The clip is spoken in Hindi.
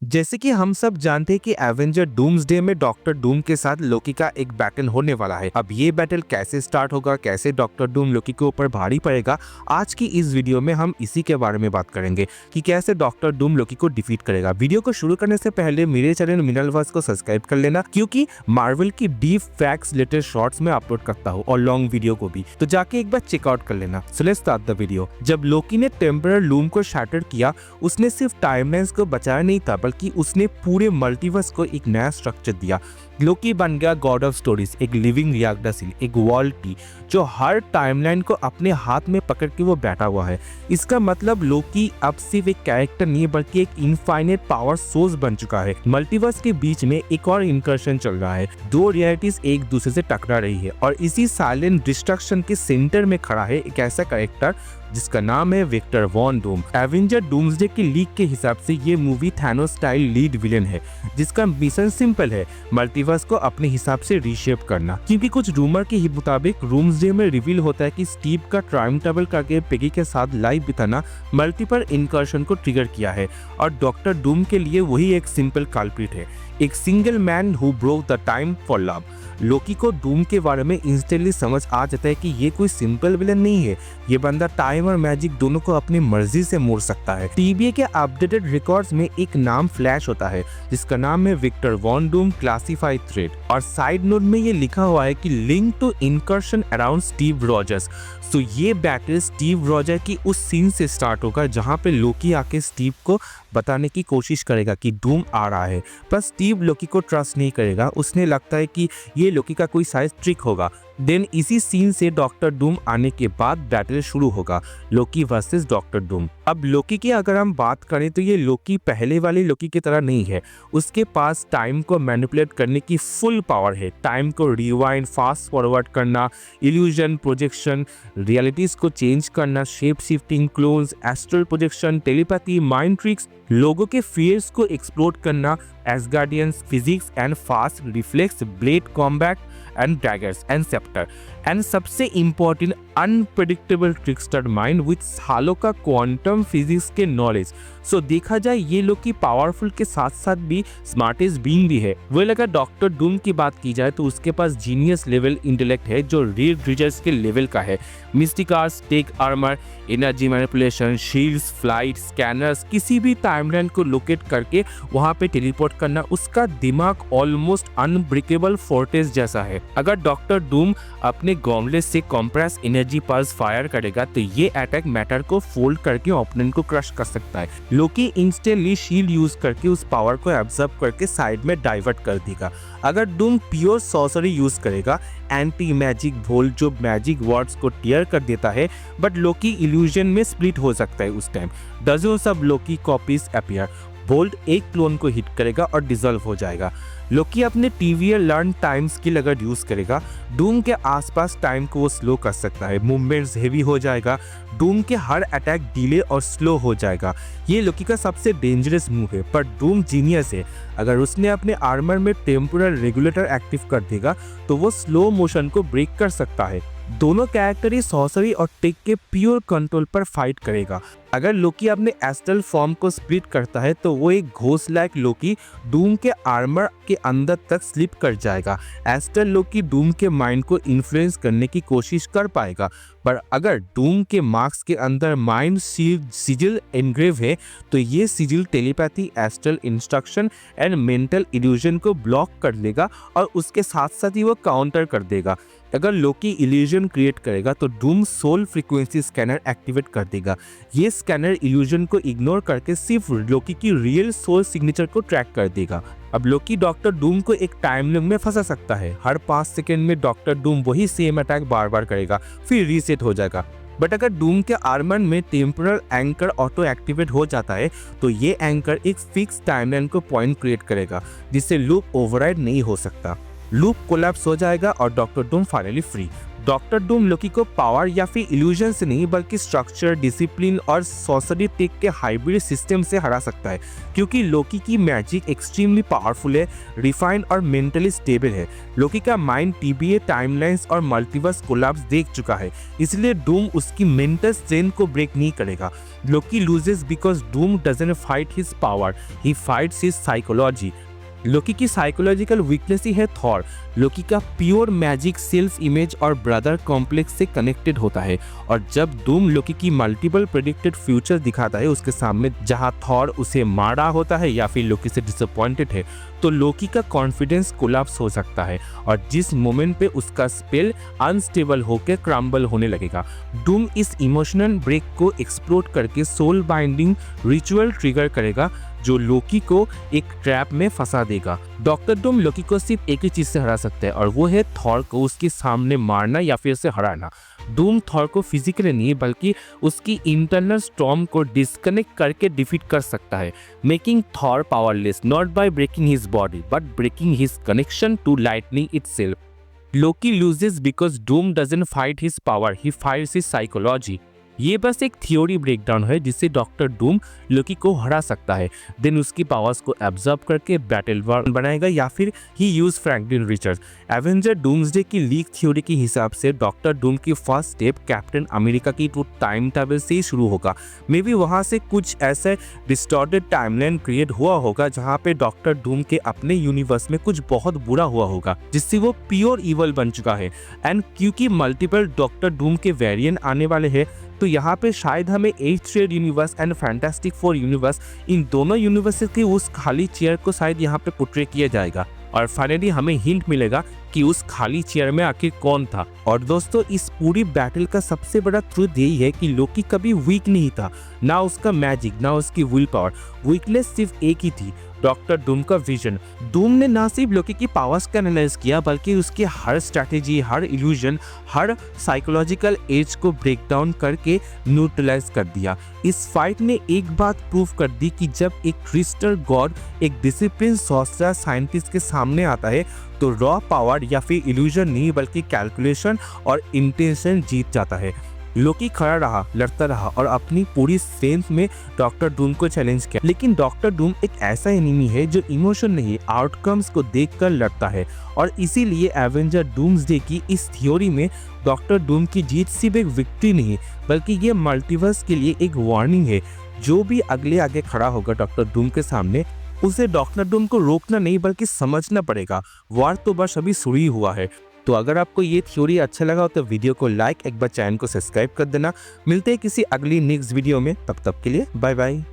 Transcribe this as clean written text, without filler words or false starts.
जैसे कि हम सब जानते हैं कि एवेंजर डूम्सडे में डॉक्टर डूम के साथ लोकी का एक बैटल होने वाला है। अब ये बैटल कैसे स्टार्ट होगा, कैसे डॉक्टर डूम लोकी के ऊपर भारी पड़ेगा, आज की इस वीडियो में हम इसी के बारे में बात करेंगे कि कैसे डॉक्टर डूम लोकी को डिफीट करेगा। वीडियो को शुरू करने से पहले मेरे चैनल मिनलवर्स को सब्सक्राइब कर लेना, क्योंकि मार्वल की डीप फैक्ट्स रिलेटेड शॉर्ट्स में अपलोड करता हूँ और लॉन्ग वीडियो को भी, तो जाके एक बार चेकआउट कर लेना। So let's start the video. जब लोकी ने टेम्परर लूम को शैटर किया, उसने सिर्फ टाइमलाइंस को बचाया नहीं था, बल्कि उसने पूरे मल्टीवर्स को एक नया स्ट्रक्चर दिया। लोकी बन गया गॉड ऑफ स्टोरीज, एक लिविंग रिएक्टर, एक वर्ल्ड की जो हर टाइमलाइन को अपने हाथ में पकड़ के वो बैठा हुआ है। इसका मतलब लोकी अब सिर्फ एक कैरेक्टर नहीं बल्कि एक इनफाइनाइट पावर सोर्स बन चुका है। मल्टीवर्स के बीच में एक और इंकर्शन चल रहा है, दो रियलिटीज एक दूसरे से टकरा रही है और इसी साइलेंट डिस्ट्रक्शन के सेंटर में खड़ा है एक ऐसा कैरेक्टर जिसका नाम है Victor Von Doom. Avenger doomsday की लीक के हिसाब से ये movie Thanos style lead villain है, जिसका मिशन सिंपल है, मल्टीवर्स को अपने हिसाब से रीशेप करना। क्योंकि कुछ रूमर के मुताबिक डूम्सडे में रिवील होता है कि स्टीव का टाइम ट्रैवल करके पेगी के साथ लाइफ बिताना मल्टीपल इनकर्शन को ट्रिगर किया है और डॉक्टर डूम के लिए वही एक सिंपल कल्प्रिट है, एक single man who broke the time for love. Loki को डूम के बारे में इंस्टेंटली समझ आ जाता है कि ये कोई सिंपल विलन नहीं है, ये बंदा टाइम और मैजिक दोनों को अपनी मर्जी से मोड़ सकता है। टीबीए के अपडेटेड रिकॉर्ड्स में एक नाम फ्लैश होता है जिसका नाम है Victor Von Doom classified thread, और साइड नोट में ये लिखा हुआ है कि link to incursion around Steve Rogers. So ये बैटल स्टीव रॉजर की उस सीन से स्टार्ट होगा जहाँ पे लोकी आके स्टीव को बताने की कोशिश करेगा कि डूम आ रहा है, पर स्टीव लोकी को ट्रस्ट नहीं करेगा। उसने लगता है कि ये लोकी का कोई साइज ट्रिक होगा। देन इसी सीन से डॉक्टर डूम आने के बाद बैटल शुरू होगा, लोकी वर्सेस डॉक्टर डूम। अब लोकी की अगर हम बात करें तो ये लोकी पहले वाली लोकी की तरह नहीं है, उसके पास टाइम को मैनिपुलेट करने की फुल पावर है। टाइम को रिवाइंड, फास्ट फॉरवर्ड करना, इल्यूजन, प्रोजेक्शन, रियलिटीज को चेंज करना, shape shifting, clones, astral projection, telepathy, mind tricks, लोगों के फियर्स को एक्सप्लोर करना, Asgardians, physics and fast reflex, blade combat and daggers and sceptre, and सबसे important unpredictable trickster mind with halo का क्वांटम फिजिक्स के नॉलेज। सो देखा जाए ये लोग की पावरफुल के साथ साथ भी स्मार्टेस्ट बीइंग भी है। वेल अगर डॉक्टर डूम की बात की जाए तो उसके पास जीनियस लेवल इंटेलेक्ट है जो रीड रीडर्स के लेवल का है। Mystic arts, tech armour, energy manipulation, shields, flight, scanners, किसी भी टाइमलाइन को लोकेट करके वहां पे टेलीपोर्ट करना, उसका दिमाग ऑलमोस्ट अनब्रेकेबल फोर्ट्रेस जैसा है। अगर डॉक्टर डूम अपने गॉमलेट से कंप्रेस एनर्जी पल्स फायर करेगा तो ये अटैक मैटर को फोल्ड करके ओपोनेंट को क्रश कर सकता है। लोकी इंस्टेंटली शील्ड यूज करके उस पावर को एब्जॉर्ब करके साइड में डाइवर्ट कर देगा। अगर डूम प्योर सॉर्सरी यूज करेगा, एंटी मैजिक वोल्ट जो मैजिक वर्ड्स को टियर कर देता है, बट लोकी इल्यूजन में स्प्लिट हो सकता है। उस time dozens of Loki copies appear, bolt एक क्लोन को हिट करेगा और डिसॉल्व हो जाएगा। लोकी अपने टीवीए लर्न टाइम स्किल अगर यूज करेगा, डूम के आसपास टाइम को वो स्लो कर सकता है, मूवमेंट्स हेवी हो जाएगा, डूम के हर अटैक डिले और स्लो हो जाएगा। ये लोकी का सबसे डेंजरस मूव है, पर डूम जीनियस है। अगर उसने अपने आर्मर में टेम्पोरल रेगुलेटर एक्टिव कर देगा तो वो स्लो मोशन को ब्रेक कर सकता है। दोनों कैरेक्टर ही सॉर्सरी और टेक के प्योर कंट्रोल पर फाइट करेगा। अगर लोकी अपने एस्ट्रल फॉर्म को स्प्लिट करता है तो वो एक घोस्ट लाइक लोकी डूम के आर्मर के अंदर तक स्लिप कर जाएगा। एस्ट्रल लोकी डूम के माइंड को इन्फ्लुएंस करने की कोशिश कर पाएगा, पर अगर डूम के मार्क्स के अंदर माइंड सिजिल एनग्रेव है तो ये sigil telepathy, astral instruction and mental illusion को ब्लॉक कर लेगा और उसके साथ साथ ही वो काउंटर कर देगा। अगर लोकी इल्यूजन क्रिएट करेगा तो Doom soul frequency scanner activate कर देगा। ये स्कैनर इल्यूजन को इग्नोर करके सिर्फ लोकी की रियल सोल सिग्नेचर को ट्रैक कर देगा। अब लोकी डॉक्टर डूम को एक टाइम लूप में फंसा सकता है। हर 5 सेकंड में डॉक्टर डूम वही सेम अटैक बार बार करेगा, फिर रीसेट हो जाएगा। बट अगर डूम के आर्मर में टेम्पोरल एंकर ऑटो एक्टिवेट हो जाता है तो ये एंकर एक फिक्स टाइमलाइन को पॉइंट क्रिएट करेगा जिससे लूप ओवरराइड नहीं हो सकता। लूप कोलैप्स हो जाएगा और doctor Doom finally free. Doctor Doom Loki को पावर या फिर इल्यूजन से नहीं बल्कि स्ट्रक्चर, डिसिप्लिन और सॉर्सरी टेक के हाइब्रिड सिस्टम से हरा सकता है, क्योंकि लोकी की मैजिक एक्सट्रीमली पावरफुल है, रिफाइंड और मेंटली स्टेबल है। लोकी का माइंड टीबीए, टाइमलाइंस और मल्टीवर्स कोलैप्स देख चुका है, इसलिए डूम उसकी मेंटल स्ट्रेंथ को ब्रेक नहीं करेगा। Loki loses because Doom doesn't fight his power, he fights his psychology. Loki की साइकोलॉजिकल वीकनेस ही है थॉर। लोकी का प्योर मैजिक सेल्फ इमेज और ब्रदर कॉम्प्लेक्स से कनेक्टेड होता है, और जब डूम लोकी की मल्टीपल प्रेडिक्टेड फ्यूचर दिखाता है उसके सामने, जहां थॉर उसे मार रहा होता है या फिर लोकी से डिसअपॉइंटेड है, तो लोकी का कॉन्फिडेंस कोलैप्स हो सकता है, और जिस मोमेंट पे उसका स्पेल अनस्टेबल होकर क्रम्बल होने लगेगा। डूम इस इमोशनल ब्रेक को एक्सप्लोर करके सोल बाइंडिंग रिचुअल ट्रिगर करेगा, जो लोकी को एक ट्रैप में फंसा देगा। डॉक्टर डूम लोकी को सिर्फ एक ही चीज से हरा सकता है, और वो है थॉर को उसके सामने मारना या फिर उसे हराना। डूम थॉर को फिजिकली नहीं बल्कि उसकी इंटरनल स्टॉर्म को डिस्कनेक्ट करके डिफीट कर सकता है, making Thor powerless not by breaking his body but breaking his connection to lightning itself. Loki loses because Doom doesn't fight his power, he fights his psychology. ये बस एक थियोरी ब्रेकडाउन है जिससे डॉक्टर डूम लोकी को हरा सकता है, देन उसकी पावर्स को एब्जॉर्ब करके बैटल वर्न बनाएगा या फिर he use Franklin Richard. Avenger doomsday की लीक थ्योरी के हिसाब से डॉक्टर डूम की फर्स्ट स्टेप कैप्टन अमेरिका की टू टाइम ट्रैवल से ही शुरू होगा। मे बी वहाँ से कुछ ऐसे डिस्टॉर्टेड टाइमलाइन क्रिएट हुआ होगा जहाँ पे डॉक्टर डूम के अपने यूनिवर्स में कुछ बहुत बुरा हुआ होगा जिससे वो प्योर इवल बन चुका है। एंड क्योंकि मल्टीपल डॉक्टर डूम के वेरिएंट आने वाले हैं, तो यहाँ पे शायद हमें eight thread universe and fantastic four universe, इन दोनों यूनिवर्सेस की उस खाली चेयर को शायद यहाँ पे पोर्ट्रे किया जाएगा, और फाइनली हमें हिंट मिलेगा कि उस खाली चेयर में आखिर कौन था। और दोस्तों, इस पूरी बैटल का सबसे बड़ा ट्रुथ यही है कि लोकी कभी वीक नहीं था, ना उसका मैजिक ना उसकी विल पावर, वीकनेस सिर्फ एक ही थी, डॉक्टर डूम का विजन। डूम ने ना सिर्फ लोकी की पावर्स का एनालाइज किया बल्कि उसके हर स्ट्रैटेजी, हर इल्यूजन, हर साइकोलॉजिकल एज को ब्रेक डाउन करके न्यूट्रलाइज कर दिया। इस फाइट ने एक बात प्रूव कर दी कि जब एक क्रिस्टल गॉड एक डिसिप्लिन सॉर्सरर साइंटिस्ट के सामने आता है तो रॉ पावर या फिर इल्यूजन नहीं बल्कि कैलकुलेशन और इंटेंशन जीत जाता है। लोकी खड़ा रहा, लड़ता रहा और अपनी पूरी स्ट्रेंथ में डॉक्टर डूम को चैलेंज किया, लेकिन डॉक्टर डूम एक ऐसा एनिमी है जो इमोशन नहीं आउटकम्स को देखकर लड़ता है, और इसीलिए एवेंजर डूम्सडे की इस थ्योरी में डॉक्टर डूम की जीत सिर्फ एक विक्ट्री नहीं बल्कि ये मल्टीवर्स के लिए एक वार्निंग है। जो भी आगे खड़ा होगा डॉक्टर डूम के सामने, उसे डॉक्टर डूम को रोकना नहीं बल्कि समझना पड़ेगा, वार तो बस अभी शुरू ही हुआ है। तो अगर आपको ये थ्योरी अच्छा लगा हो तो वीडियो को लाइक, एक बार चैनल को सब्सक्राइब कर देना। मिलते हैं किसी अगली नेक्स्ट वीडियो में, तब तक के लिए बाय बाय।